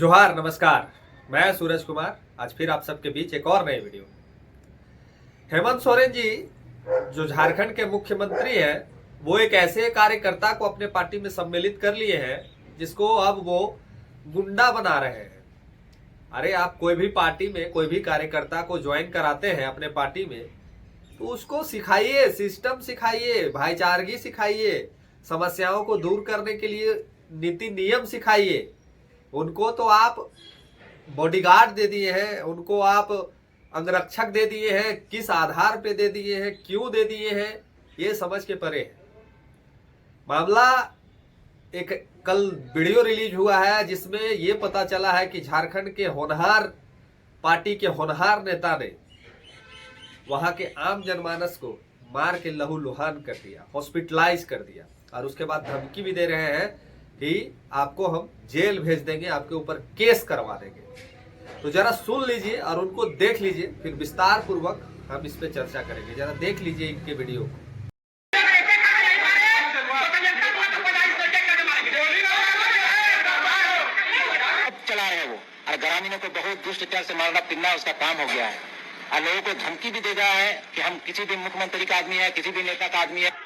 जोहार, नमस्कार। मैं सूरज कुमार आज फिर आप सबके बीच एक और नई वीडियो। हेमंत सोरेन जी जो झारखंड के मुख्यमंत्री हैं, वो एक ऐसे कार्यकर्ता को अपने पार्टी में सम्मिलित कर लिए हैं जिसको अब वो गुंडा बना रहे हैं। अरे आप कोई भी पार्टी में कोई भी कार्यकर्ता को ज्वाइन कराते हैं अपने पार्टी में, तो उसको सिखाइए, सिस्टम सिखाइए, भाईचारगी सिखाइए, समस्याओं को दूर करने के लिए नीति नियम सिखाइए। उनको तो आप बॉडीगार्ड दे दिए हैं, उनको आप अंगरक्षक दे दिए हैं, किस आधार पे दे दिए हैं, क्यों दे दिए हैं, ये समझ के परे है। मामला एक कल वीडियो रिलीज हुआ है जिसमें ये पता चला है कि झारखंड के होनहार पार्टी के होनहार नेता ने वहां के आम जनमानस को मार के लहूलुहान कर दिया, हॉस्पिटलाइज कर दिया, और उसके बाद धमकी भी दे रहे हैं कि आपको हम जेल भेज देंगे, आपके ऊपर केस करवा देंगे। तो जरा सुन लीजिए और उनको देख लीजिए, फिर विस्तार पूर्वक हम इस पे चर्चा करेंगे। जरा देख लीजिए इनके वीडियो को। चला रहे वो और ग्रामीणों को बहुत दुष्टचार से मारना पीटना उसका काम हो गया है। और लोगों को धमकी भी दे रहा है कि हम किसी भी मुख्यमंत्री का आदमी है, किसी भी नेता का आदमी है।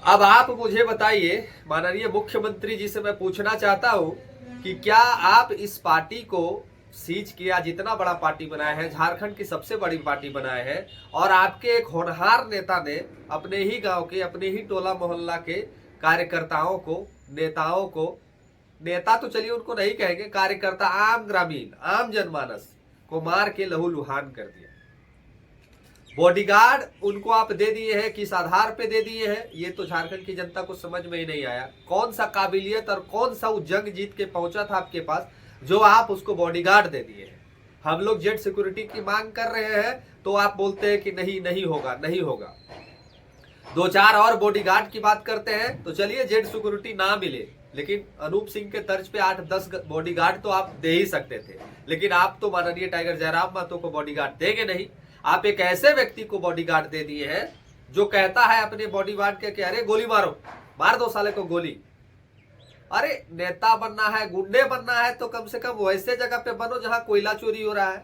अब आप मुझे बताइए, माननीय मुख्यमंत्री जी से मैं पूछना चाहता हूं कि क्या आप इस पार्टी को सीज किया, जितना बड़ा पार्टी बनाया है, झारखंड की सबसे बड़ी पार्टी बनाए हैं, और आपके एक होनहार नेता ने अपने ही गांव के, अपने ही टोला मोहल्ला के कार्यकर्ताओं को, नेताओं को, नेता तो चलिए उनको नहीं कहेंगे, कार्यकर्ता, आम ग्रामीण, आम जनमानस को मार के लहूलुहान कर दिया। बॉडीगार्ड उनको आप दे दिए हैं, किस आधार पे दे दिए हैं, ये तो झारखंड की जनता को समझ में ही नहीं आया। कौन सा काबिलियत और कौन सा वो जंग जीत के पहुंचा था आपके पास जो आप उसको बॉडीगार्ड दे दिए हैं। हम लोग जेड सिक्योरिटी की मांग कर रहे हैं तो आप बोलते हैं कि नहीं, नहीं होगा, नहीं होगा। दो चार और बॉडीगार्ड की बात करते हैं तो चलिए जेड सिक्योरिटी ना मिले, लेकिन अनूप सिंह के तर्ज पे 8-10 बॉडीगार्ड तो आप दे ही सकते थे। लेकिन आप तो माननीय टाइगर जयराम महतो को बॉडीगार्ड देंगे नहीं। आप एक ऐसे व्यक्ति को बॉडीगार्ड दे दिए हैं जो कहता है अपने बॉडीगार्ड के, अरे गोली मारो, मार दो साले को गोली। अरे नेता बनना है, गुंडे बनना है तो कम से कम वैसे जगह पे बनो जहां कोयला चोरी हो रहा है।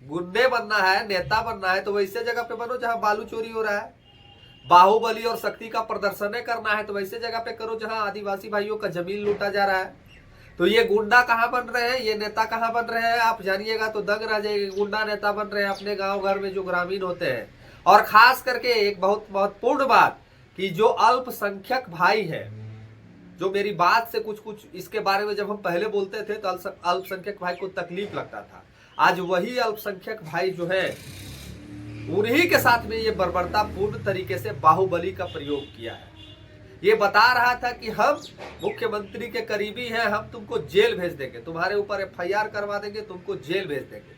गुंडे बनना है, नेता बनना है तो वैसे जगह पे बनो जहां बालू चोरी हो रहा है। बाहुबली और शक्ति का प्रदर्शन करना है तो वैसे जगह पे करो जहां आदिवासी भाइयों का जमीन लूटा जा रहा है। तो ये गुंडा कहाँ बन रहे हैं, ये नेता कहाँ बन रहे हैं, आप जानिएगा तो दंग रह जाएगा। गुंडा नेता बन रहे हैं अपने गांव घर में जो ग्रामीण होते हैं। और खास करके एक बहुत महत्वपूर्ण बात कि जो अल्पसंख्यक भाई है, जो मेरी बात से कुछ इसके बारे में जब हम पहले बोलते थे तो अल्पसंख्यक भाई को तकलीफ लगता था। आज वही अल्पसंख्यक भाई जो है, उन्हीं के साथ में ये बर्बरतापूर्ण तरीके से बाहुबली का प्रयोग किया है। ये बता रहा था कि हम मुख्यमंत्री के करीबी हैं, हम तुमको जेल भेज देंगे, तुम्हारे ऊपर एफआईआर करवा देंगे, तुमको जेल भेज देंगे।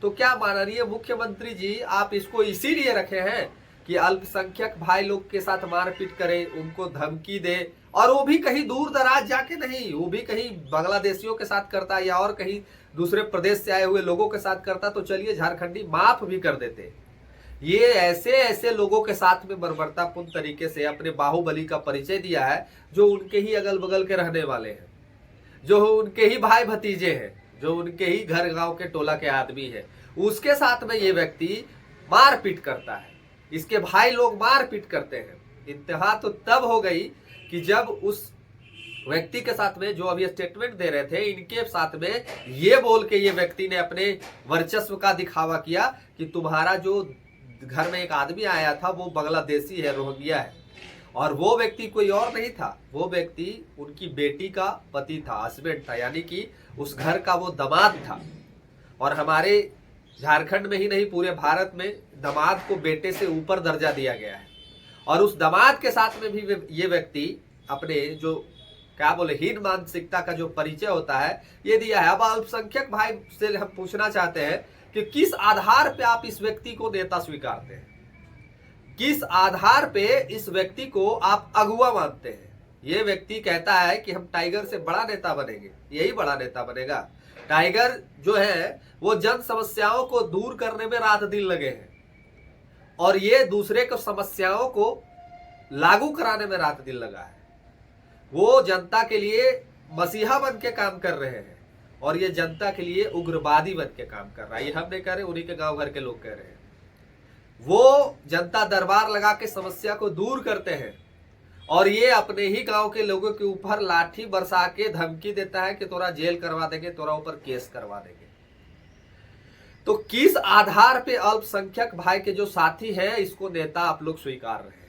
तो क्या माननीय मुख्यमंत्री जी आप इसको इसीलिए रखे हैं कि अल्पसंख्यक भाई लोग के साथ मारपीट करें, उनको धमकी दे, और वो भी कहीं दूर दराज जाके नहीं, वो भी कहीं बांग्लादेशियों के साथ करता या और कहीं दूसरे प्रदेश से आए हुए लोगों के साथ करता तो चलिए झारखंडी माफ भी कर देते। ये ऐसे लोगों के साथ में बर्बरतापूर्ण तरीके से अपने बाहुबली का परिचय दिया है, जो उनके ही अगल बगल के रहने वाले हैं, जो उनके ही भाई भतीजे हैं, जो उनके ही घर गांव के टोला के आदमी है। उसके साथ में ये व्यक्ति मारपीट करता है, इसके भाई लोग मारपीट करते हैं। इंतहा तो तब हो गई कि जब उस व्यक्ति के साथ में, जो अभी स्टेटमेंट दे रहे थे, इनके साथ में ये बोल के ये व्यक्ति ने अपने वर्चस्व का दिखावा किया कि तुम्हारा जो घर में एक आदमी आया था वो बांग्लादेशी है, रोहिंग्या है, और वो व्यक्ति कोई और नहीं था, वो व्यक्ति उनकी बेटी का पति था, हस्बैंड था, यानी कि उस घर का वो दामाद था। और हमारे झारखंड में ही नहीं पूरे भारत में दामाद को बेटे से ऊपर दर्जा दिया गया है। और उस दामाद के साथ में भी ये व्यक्ति अपने जो क्या बोले हीन मानसिकता का जो परिचय होता है ये दिया है। अब अल्पसंख्यक भाई से हम पूछना चाहते हैं कि किस आधार पे आप इस व्यक्ति को नेता स्वीकारते हैं। किस आधार पे इस व्यक्ति को आप अगुआ मानते हैं? ये व्यक्ति कहता है कि हम टाइगर से बड़ा नेता बनेंगे, यही बड़ा नेता बनेगा। टाइगर जो है वो जन समस्याओं को दूर करने में रात दिन लगे हैं और ये दूसरे को समस्याओं को लागू कराने में रात दिन लगा है। वो जनता के लिए मसीहा बन के काम कर रहे हैं और ये जनता के लिए उग्रवादी बन के काम कर रहा है। ये हम नहीं कह रहे, उन्हीं के गांव घर के लोग कह रहे हैं। वो जनता दरबार लगा के समस्या को दूर करते हैं और ये अपने ही गांव के लोगों के ऊपर लाठी बरसा के धमकी देता है कि तोरा जेल करवा देंगे, तोरा ऊपर केस करवा देंगे। तो किस आधार पे अल्पसंख्यक भाई के जो साथी हैं इसको नेता आप लोग स्वीकार रहे हैं?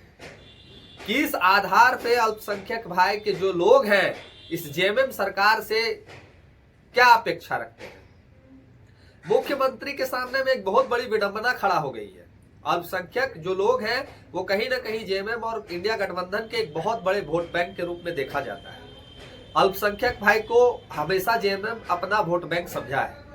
किस आधार पे अल्पसंख्यक भाई के जो लोग हैं इस जेएमएम सरकार से क्या अपेक्षा रखते हैं? मुख्यमंत्री के सामने में एक बहुत बड़ी विडंबना खड़ा हो गई है। अल्पसंख्यक जो लोग हैं वो कहीं ना कहीं जेएमएम और इंडिया गठबंधन के एक बहुत बड़े वोट बैंक के रूप में देखा जाता है। अल्पसंख्यक भाई को हमेशा जेएमएम अपना वोट बैंक समझा है।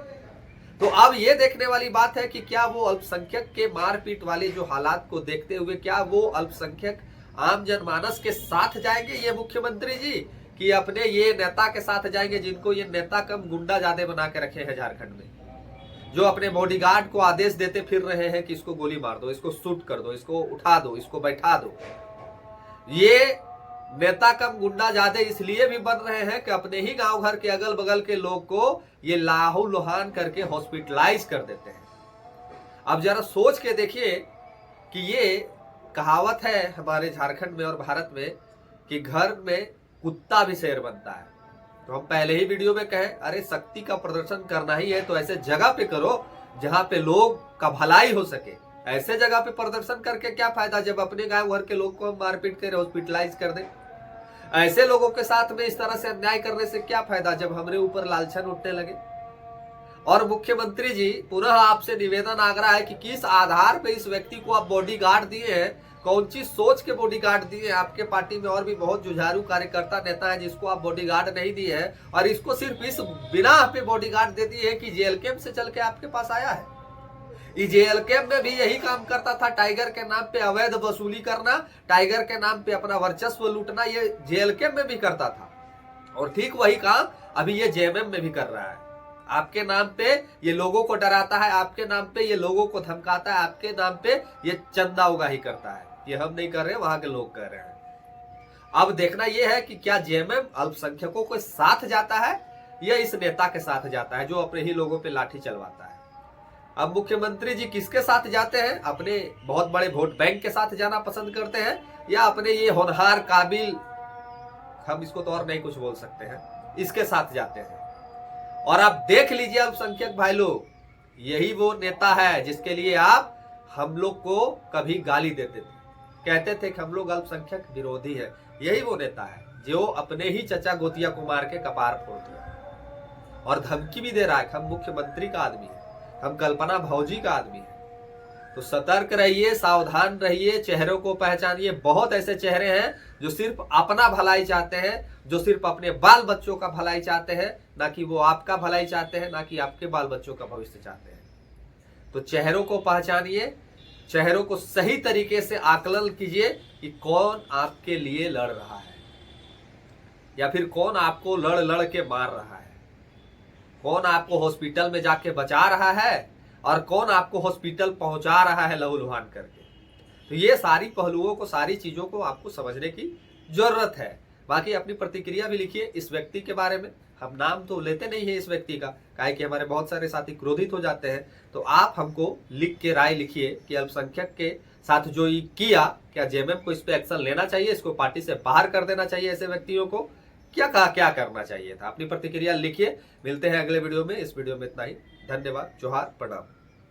तो अब ये देखने वाली बात है कि क्या वो अल्पसंख्यक के मारपीट वाले जो हालात को देखते हुए क्या वो अल्पसंख्यक आम जनमानस के साथ जाएंगे ये मुख्यमंत्री जी, कि अपने ये नेता के साथ जाएंगे जिनको ये नेता कम गुंडा ज्यादा बना के रखे हैं झारखंड में, जो अपने बॉडीगार्ड को आदेश देते फिर रहे हैं कि इसको गोली मार दो, इसको शूट कर दो, इसको उठा दो, इसको बैठा दो। ये नेता कम गुंडा ज्यादा इसलिए भी बन रहे हैं कि अपने ही गांव घर के अगल बगल के लोग को ये लाहू लुहान करके हॉस्पिटलाइज कर देते हैं। अब जरा सोच के देखिए कि ये कहावत है हमारे झारखंड में और भारत में कि घर में कुत्ता भी शेर बनता है। तो हम पहले ही वीडियो में कहे, अरे शक्ति का प्रदर्शन करना ही है तो ऐसे जगह पे करो जहां पे लोग का भलाई हो सके। ऐसे जगह पे प्रदर्शन करके क्या फायदा जब अपने गांव घर के लोग को हम मारपीट कर हॉस्पिटलाइज कर दें। ऐसे लोगों के साथ में इस तरह से अन्याय करने से क्या फायदा जब हमारे ऊपर लालछन उठने लगे। और मुख्यमंत्री जी पुनः आपसे निवेदन आग्रह है कि किस आधार पे इस व्यक्ति को आप बॉडीगार्ड दिए हैं, कौन सी सोच के बॉडीगार्ड दिए हैं? आपके पार्टी में और भी बहुत जुझारू कार्यकर्ता नेता है जिसको आप बॉडीगार्ड नहीं दिए हैं और इसको सिर्फ इस बिना पे बॉडीगार्ड दे दिए है कि जेल कैंप से चल के आपके पास आया है। ये जेल कैंप में भी यही काम करता था, टाइगर के नाम पे अवैध वसूली करना, टाइगर के नाम पे अपना वर्चस्व लूटना, ये जेल कैंप में भी करता था। और ठीक वही काम अभी ये जेएमएम में भी कर रहा है। आपके नाम पे ये लोगों को डराता है, आपके नाम पे ये लोगों को धमकाता है, आपके नाम पे ये चंदा उगाही करता है। ये हम नहीं कर रहे, वहां के लोग कर रहे हैं। अब देखना यह है कि क्या जेएमएम अल्पसंख्यकों के साथ जाता है या इस नेता के साथ जाता है जो अपने ही लोगों पे लाठी चलवाता है। अब मुख्यमंत्री जी किसके साथ जाते हैं? अपने बहुत बड़े वोट बैंक के साथ जाना पसंद करते हैं या अपने ये होनहार काबिल, हम इसको तो और नहीं कुछ बोल सकते हैं, इसके साथ जाते हैं। और आप देख लीजिए अल्पसंख्यक भाई लोग, यही वो नेता है जिसके लिए आप हम लोग को कभी गाली देते थे, कहते थे कि हम लोग अल्पसंख्यक विरोधी है। यही वो नेता है जो अपने ही चचा गोतिया को मार के कपार फोड़ दिया और धमकी भी दे रहा है कि हम मुख्यमंत्री का आदमी है, हम कल्पना भौजी का आदमी है। तो सतर्क रहिए, सावधान रहिए, चेहरों को पहचानिए। बहुत ऐसे चेहरे हैं जो सिर्फ अपना भलाई चाहते हैं, जो सिर्फ अपने बाल बच्चों का भलाई चाहते हैं, ना कि वो आपका भलाई चाहते हैं, ना कि आपके बाल बच्चों का भविष्य चाहते हैं। तो चेहरों को पहचानिए, चेहरों को सही तरीके से आकलन कीजिए कि कौन आपके लिए लड़ रहा है या फिर कौन आपको लड़ लड़ के मार रहा है, कौन आपको हॉस्पिटल में जाके बचा रहा है और कौन आपको हॉस्पिटल पहुंचा रहा है लहूलुहान करके। तो ये सारी पहलुओं को, सारी चीजों को आपको समझने की जरूरत है। बाकी अपनी प्रतिक्रिया भी लिखिए इस व्यक्ति के बारे में। हम नाम तो लेते नहीं है इस व्यक्ति का, काहे कि हमारे बहुत सारे साथी क्रोधित हो जाते हैं। तो आप हमको लिख के राय लिखिए कि अल्पसंख्यक के साथ जो ये किया, क्या जेएमएम को इस पे एक्शन लेना चाहिए, इसको पार्टी से बाहर कर देना चाहिए, ऐसे व्यक्तियों को क्या करना चाहिए था। अपनी प्रतिक्रिया लिखिए। मिलते हैं अगले वीडियो में। इस वीडियो में इतना ही। धन्यवाद, जोहार, प्रणाम।